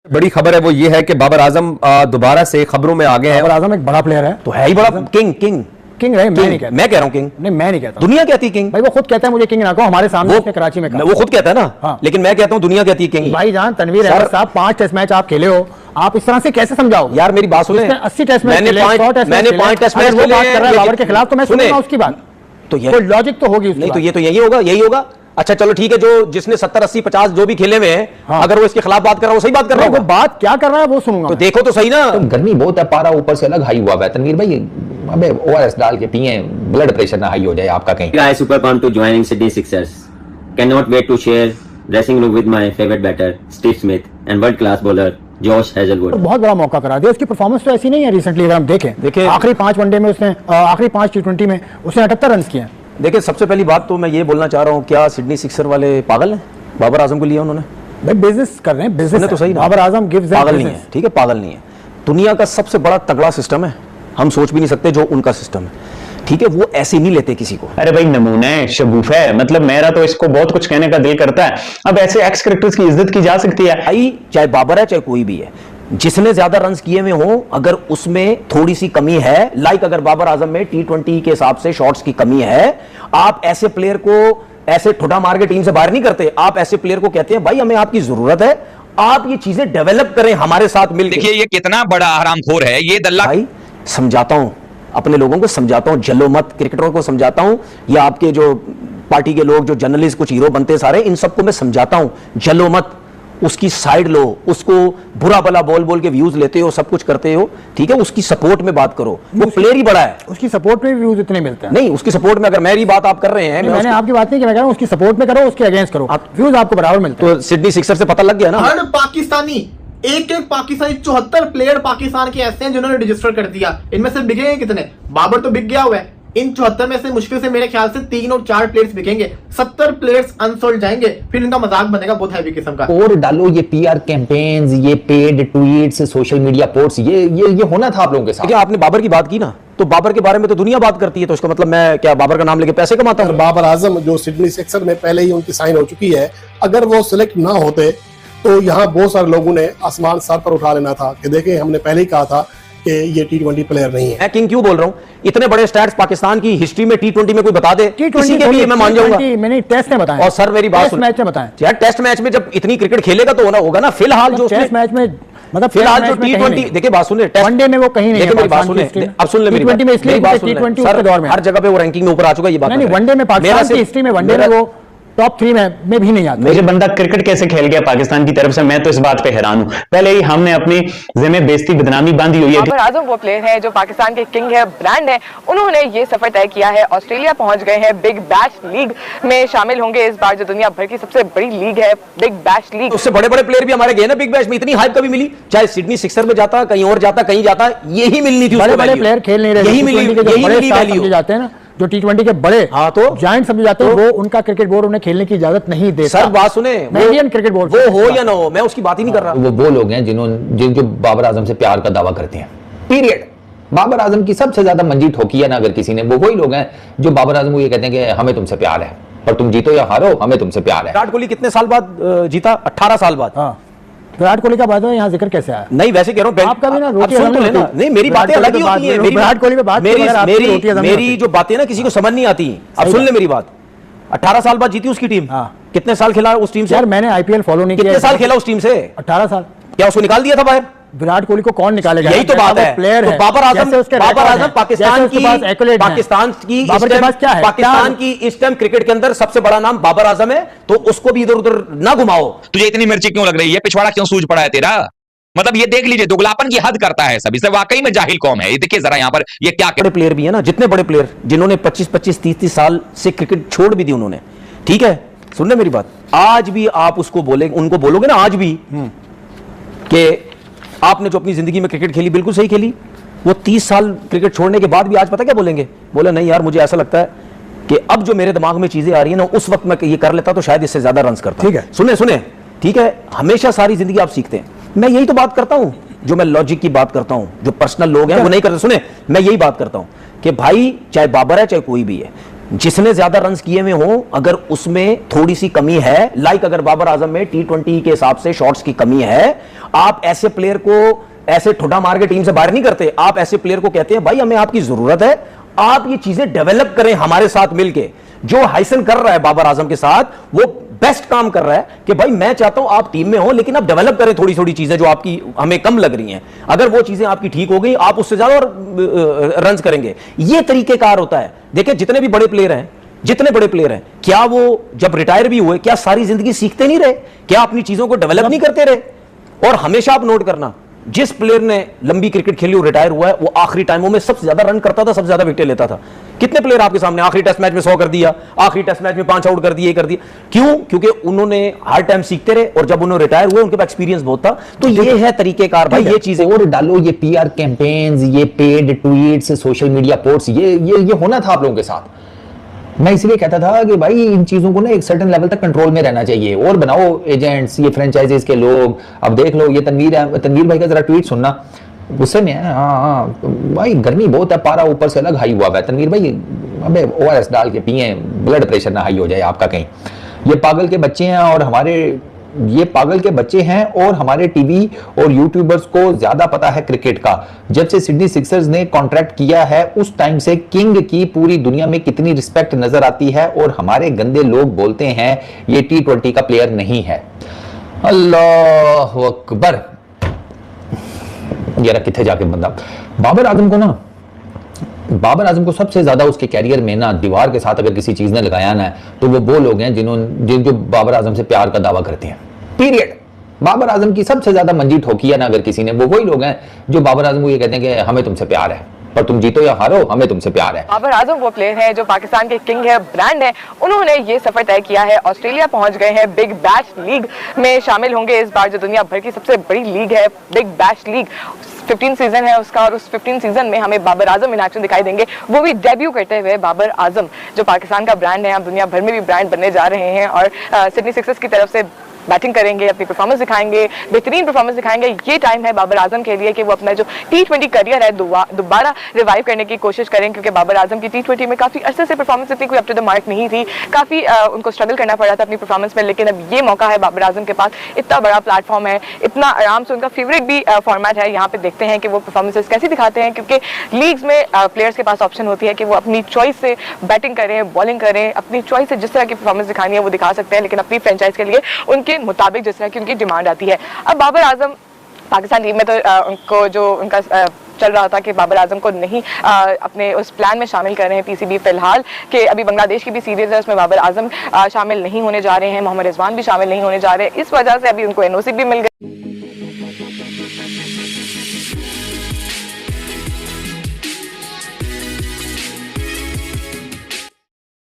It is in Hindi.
बड़ी खबर है वो ये है कि बाबर आजम दोबारा से खबरों में आ गए हैं। बाबर आजम एक बड़ा प्लेयर है, तो है ही बड़ा किंग किंग है। मैं नहीं कहता, मैं कह रहा हूँ किंग नहीं मैं नहीं कहता, दुनिया कहती किंग भाई। वो खुद कहता है मुझे किंग ना कहो, हमारे सामने उसने कराची में कहा। वो खुद कहता है ना। हाँ। लेकिन मैं कहता हूँ दुनिया कहती है किंग। भाई जान तनवीर अहमद साहब 5 टेस्ट मैच आप खेले हो, आप इस तरह से कैसे समझाओ यार? मेरी बात सुने, 80 टेस्ट मैच मैंने 5 टेस्ट मैच वो बात कर रहा है बाबर के खिलाफ, तो मैं सुनूंगा उसकी बात। तो कोई लॉजिक तो होगी उसकी। नहीं तो ये तो यही होगा। अच्छा चलो ठीक है, जो जिसने 70 80 50 जो भी खेले हुए हैं, हाँ। अगर वो इसके खिलाफ बात कर रहा है, वो सही बात कर रहा है। वो बात क्या कर रहा है वो सुनूंगा। तो देखो तो सही ना। तो गर्मी बहुत है, पारा ऊपर से अलग हाई हुआ है। तनवीर भाई अबे ओआरएस डाल के पिए, ब्लड प्रेशर ना हाई हो जाए आपका कहीं। I super pumped to joining Sydney Sixers. Cannot wait to share dressing room with my favorite batter Steve Smith and world class bowler Josh Hazelwood. बहुत बड़ा मौका करा दिया। उसकी परफॉर्मेंस तो ऐसी नहीं है रिसेंटली, अगर हम देखें आखिरी 5 वनडे में उसने आखिरी 5 टी20 में उसने 78 रन किए हैं। देखिए सबसे पहली बात तो मैं ये बोलना चाह रहा हूँ, क्या सिडनी सिक्सर वाले पागल हैं? बाबर आजम को लिया उन्होंने, भाई बिजनेस कर रहे हैं, बिजनेस तो सही ना। बाबर आजम गिव्स पागल नहीं है, ठीक है, पागल नहीं है। दुनिया का सबसे बड़ा तगड़ा सिस्टम है, हम सोच भी नहीं सकते जो उनका सिस्टम है, ठीक है। वो ऐसे नहीं लेते किसी को। अरे भाई नमूना है, शगुफ है, मतलब मेरा तो इसको बहुत कुछ कहने का दिल करता है। अब ऐसे एक्स क्रिकेटर्स की इज्जत की जा सकती है भाई, चाहे बाबर है चाहे कोई भी है, जिसने ज्यादा रन किए हुए हो, अगर उसमें थोड़ी सी कमी है, लाइक अगर बाबर आजम में टी20 के हिसाब से शॉट्स की कमी है, आप ऐसे प्लेयर को ऐसे ठुटा मार के टीम से बाहर नहीं करते। आप ऐसे प्लेयर को कहते हैं भाई हमें आपकी जरूरत है, आप ये चीजें डेवलप करें हमारे साथ मिलकर। देखिए ये कितना बड़ा हरामखोर है ये दल्ला। भाई समझाता हूं, अपने लोगों को समझाता हूं, जलो मत। क्रिकेटरों को समझाता हूं, या आपके जो पार्टी के लोग जो जर्नलिस्ट कुछ हीरो बनते सारे, इन सबको मैं समझाता हूं, जलो मत। उसकी साइड लो, उसको बुरा भला बोल बोल के व्यूज लेते हो, सब कुछ करते हो, ठीक है। उसकी सपोर्ट में बात करो, वो प्लेयर ही बड़ा है। उसकी सपोर्ट में व्यूज इतने मिलते हैं। नहीं, उसकी सपोर्ट में अगर मेरी बात आप कर रहे हैं, मैंने आपकी बात नहीं की, मैं कह रहा हूं उसकी सपोर्ट में करो, उसके अगेंस्ट करो, व्यूज आपको बराबर मिलते हैं। तो सिडनी सिक्सर से पता लग गया ना। हर पाकिस्तानी एक पाकिस्तानी 74 प्लेयर पाकिस्तान के ऐसे हैं जिन्होंने रजिस्टर कर दिया। इनमें से बिकेंगे कितने? बाबर तो बिक गया हुआ है। इन 74 में से मुश्किल से मेरे ख्याल से 3 और 4 प्लेयर्स बिकेंगे, 70 प्लेयर्स अनसोल्ड जाएंगे, फिर इनका मजाक बनेगा बहुत हैवी किस्म का। और डालो ये पीआर कैंपेन्स, ये paid tweets, social media posts, ये होना था आप लोगों के साथ। देखिए आपने बाबर की बात की ना, तो बाबर के बारे में तो दुनिया बात करती है, तो इसका मतलब मैं क्या बाबर का नाम लेके पैसे कमाता हूं? बाबर आजम जो सिडनी सिक्सर में पहले ही उनकी साइन हो चुकी है, अगर वो सिलेक्ट ना होते तो यहाँ बहुत सारे लोगों ने आसमान सर पर उठा लेना था कि देखें हमने पहले ही कहा था कि ये टी20 प्लेयर नहीं है। मैं किंग क्यों बोल रहा हूं? इतने बड़े स्टैट्स पाकिस्तान की हिस्ट्री में टी20 में कोई बता दे, किसी के लिए मैं मान जाऊंगा। मैंने टेस्ट में बताया। और सर मेरी बात सुन, मैच में बताया यार, टेस्ट मैच में जब इतनी क्रिकेट खेलेगा तो होगा ना। फिलहाल जो टेस्ट मैच में, मतलब फिलहाल जो टी20, देखिए बात सुनिए, वनडे में वो कहीं नहीं है। मेरी बात सुनिए, अब सुन ले मेरी बात। टी20 में इसलिए टी20 उसके दौर में हर जगह पे वो रैंकिंग में ऊपर आ चुका है, ये बात नहीं। वनडे में पाकिस्तान की हिस्ट्री में वनडे में वो टॉप 3 में भी नहीं आता। मुझे बंदा क्रिकेट कैसे खेल गया पाकिस्तान की तरफ से, मैं तो इस बात पे हैरान हूं। पहले ही हमने अपनी जिम्मे बेइज्जती बदनामी बांधी हुई है। बाबर आजम वो प्लेयर है जो पाकिस्तान के किंग है, ब्रांड है। उन्होंने ये सफर तय किया है, ऑस्ट्रेलिया पहुंच गए हैं, बिग बैश लीग में शामिल होंगे इस बार, जो दुनिया भर की सबसे बड़ी लीग है, बिग बैश लीग। उससे बड़े बड़े प्लेयर भी हमारे गए ना बिग बैश में, इतनी हाइप कभी मिली? चाहे सिडनी सिक्सर में जाता, कहीं और जाता, कहीं जाता, यही मिलनी थी। बड़े बड़े प्लेयर खेल नहीं रहे, यही मिली वैल्यू जाते हैं ना, जो टी20 के बड़े, हाँ, तो जायंट समझे जाते हैं, वो उनका क्रिकेट बोर्ड उन्हें खेलने की इजाजत नहीं देता। सर बात सुने, इंडियन क्रिकेट बोर्ड वो हो या ना हो, मैं उसकी बात ही नहीं कर रहा। वो लोग हैं जिनको बाबर आजम से प्यार का दावा करते हैं, पीरियड। बाबर आजम की सबसे ज्यादा मंजी ठोकी है ना अगर किसी ने, वो वही लोग हैं जो बाबर आजम को ये कहते हैं कि हमें तुमसे प्यार है, और तुम जीतो या हारो हमें तुमसे प्यार है। विराट कोहली कितने साल बाद जीता? 18 साल बाद। हाँ, विराट कोहली का बात है, यहाँ जिक्र कैसे आया? नहीं वैसे कह रहा हूँ, आपका भी ना रोटी सुन तो लेना। नहीं मेरी बातें अलग ही होती हैं। विराट कोहली पे बात, मेरी जो बातें ना किसी को समझ नहीं आती। अब सुन ले मेरी बात। 18 साल बाद जीती उसकी टीम। कितने साल खेला उस टीम से? यार मैंने आईपीएल फॉलो नहीं किया। कितने साल खेला उस टीम से? 18 साल। क्या उसको निकाल दिया था बाहर? विराट कोहली को कौन निकालेगा? यही तो बात है। प्लेयर तो है। बाबर आजम पाकिस्तान की इस टाइम क्रिकेट के अंदर सबसे बड़ा नाम बाबर आजम है, तो उसको भी इधर उधर ना घुमाओ। तुझे इतनी मिर्ची क्यों लग रही है? पिछवाड़ा क्यों सूझ पड़ा है तेरा? मतलब ये देख लीजिए, दोगलापन की हद करता है सब। इसे वाकई में जाहिल कौम है। ये देखिए जरा यहाँ पर ये क्या बड़े प्लेयर भी है ना, जितने बड़े प्लेयर जिन्होंने 25-25 30 साल से क्रिकेट छोड़ भी दी उन्होंने, ठीक है। सुनने मेरी बात, आज भी आप उसको बोले, उनको बोलोगे ना आज भी कि आपने जो अपनी जिंदगी में क्रिकेट खेली बिल्कुल सही खेली, वो 30 साल क्रिकेट छोड़ने के बाद भी आज पता क्या बोलेंगे? बोले नहीं यार, मुझे ऐसा लगता है कि अब जो मेरे दिमाग में चीजें आ रही है ना, उस वक्त मैं ये कर लेता तो शायद इससे ज्यादा रन करता। ठीक है, सुने, ठीक है। हमेशा सारी जिंदगी आप सीखते हैं। मैं यही तो बात करता हूं, जो मैं लॉजिक की बात करता हूं, जो पर्सनल लोग हैं वो नहीं करते। सुने, मैं यही बात करता हूं कि भाई चाहे बाबर है चाहे कोई भी है, जिसने ज्यादा रन्स किए हुए हो, अगर उसमें थोड़ी सी कमी है, लाइक अगर बाबर आजम में T20 के हिसाब से शॉट्स की कमी है, आप ऐसे प्लेयर को ऐसे ठुड्डा मार के टीम से बाहर नहीं करते। आप ऐसे प्लेयर को कहते हैं भाई हमें आपकी जरूरत है, आप ये चीजें डेवलप करें हमारे साथ मिलके। जो हाइसन कर रहा है बाबर आजम के साथ, वो बेस्ट काम कर रहा है कि भाई मैं चाहता हूं आप टीम में हो, लेकिन आप डेवलप करें थोड़ी थोड़ी चीजें जो आपकी हमें कम लग रही हैं। अगर वो चीजें आपकी ठीक हो गई, आप उससे ज्यादा और रन्स करेंगे। ये तरीकेकार होता है। देखिए जितने भी बड़े प्लेयर हैं, क्या वो जब रिटायर भी हुए, क्या सारी जिंदगी सीखते नहीं रहे? क्या अपनी चीजों को डेवलप नहीं करते रहे? और हमेशा आप नोट करना, जिस प्लेयर ने लंबी क्रिकेट खेली, वो रिटायर हुआ है, वो आखिरी टाइमों में सबसे ज्यादा रन करता था, सबसे ज्यादा विकेट लेता था। कितने प्लेयर आपके सामने आखिरी टेस्ट मैच में 100 कर दिया, आखिरी टेस्ट मैच में 5 आउट कर दिए, कर दिया। क्यों? क्योंकि उन्होंने हर टाइम सीखते रहे, और जब उन्होंने रिटायर हुए उनके पास एक्सपीरियंस बहुत था। तो ये है तरीकेकार भाई, ये चीजें और डालो, ये PR कैंपेन्स, ये paid tweets, social media posts, ये होना था आप लोगों के साथ। मैं इसलिए कहता था कि भाई इन चीजों को ना एक सर्टेन लेवल तक कंट्रोल में रहना चाहिए, और बनाओ एजेंट्स, ये फ्रेंचाइजीज के लोग। अब देख लो, ये तनवीर भाई का जरा ट्वीट सुनना, गुस्से में है। हाँ भाई, गर्मी बहुत है, पारा ऊपर से अलग हाई हुआ है। तनवीर भाई अबे ORS डाल के पिए, ब्लड प्रेशर ना हाई हो जाए आपका कहीं। ये पागल के बच्चे हैं, और हमारे टीवी और यूट्यूबर्स को ज्यादा पता है क्रिकेट का। जब से सिडनी सिक्सर्स ने कॉन्ट्रैक्ट किया है, उस टाइम से किंग की पूरी दुनिया में कितनी रिस्पेक्ट नजर आती है, और हमारे गंदे लोग बोलते हैं ये T20 का प्लेयर नहीं है। अल्लाह अकबर। यार किथे जाके बंदा बाबर आजम को सबसे ज्यादा उसके कैरियर में ना दीवार के साथ अगर किसी चीज ने लगाया ना, तो वो लोग हैं जो बाबर आजम से प्यार का दावा करते हैं। पीरियड। बाबर आजम की सबसे ज्यादा मंजी ठोकी है ना अगर किसी ने, वो वही लोग हैं जो बाबर आजम को ये कहते हैं कि हमें तुमसे प्यार है, पर तुम जीतो या हारो हमें तुमसे प्यार है। बाबर आजम वो प्लेयर है जो पाकिस्तान के किंग है, ब्रांड है। उन्होंने ये सफर तय किया है, ऑस्ट्रेलिया पहुंच गए हैं, बिग बैश लीग में शामिल होंगे। इस बार जो दुनिया भर की सबसे बड़ी लीग है, बिग बैश लीग, 15 सीजन है उसका, और उस 15 सीजन में हमें बाबर आजम इन एक्शन दिखाई देंगे, वो भी डेब्यू करते हुए। बाबर आजम जो पाकिस्तान का ब्रांड है, अब दुनिया भर में भी ब्रांड बनने जा रहे हैं, और सिडनी सिक्सर्स की तरफ से बैटिंग करेंगे, अपनी परफॉर्मेंस दिखाएंगे, बेहतरीन परफॉर्मेंस दिखाएंगे। ये टाइम है बाबर आजम के लिए कि वो अपना जो T20 करियर है दोबारा रिवाइव करने की कोशिश करें, क्योंकि बाबर आजम की T20 में काफी अरसे से परफॉर्मेंस इतनी कोई अप टू द मार्क नहीं थी, काफी उनको स्ट्रगल करना पड़ा था अपनी परफॉर्मेंस में। लेकिन अब ये मौका है बाबर आजम के पास, इतना बड़ा प्लेटफॉर्म है, इतना आराम से उनका फेवरेट भी फॉर्मेट है। यहाँ पे देखते हैं कि वो परफॉर्मेंसेस कैसी दिखाते हैं, क्योंकि लीग्स में प्लेयर्स के पास ऑप्शन होती है कि वो अपनी चॉइस से बैटिंग करें, बॉलिंग करें, अपनी चॉइस से जिस तरह की परफॉर्मेंस दिखानी है वो दिखा सकते हैं, लेकिन अपनी फ्रेंचाइज के लिए उनके मुताबिक जिस तरह उनकी डिमांड आती है। अब बाबर आजम पाकिस्तान टीम में तो उनको जो उनका चल रहा था कि बाबर आजम को नहीं अपने उस प्लान में शामिल कर रहे हैं PCB फिलहाल, कि अभी बांग्लादेश की भी सीरीज है उसमें बाबर आजम शामिल नहीं होने जा रहे हैं, मोहम्मद रिजवान भी शामिल नहीं होने जा रहे हैं। इस वजह से अभी उनको NOC भी मिल गई।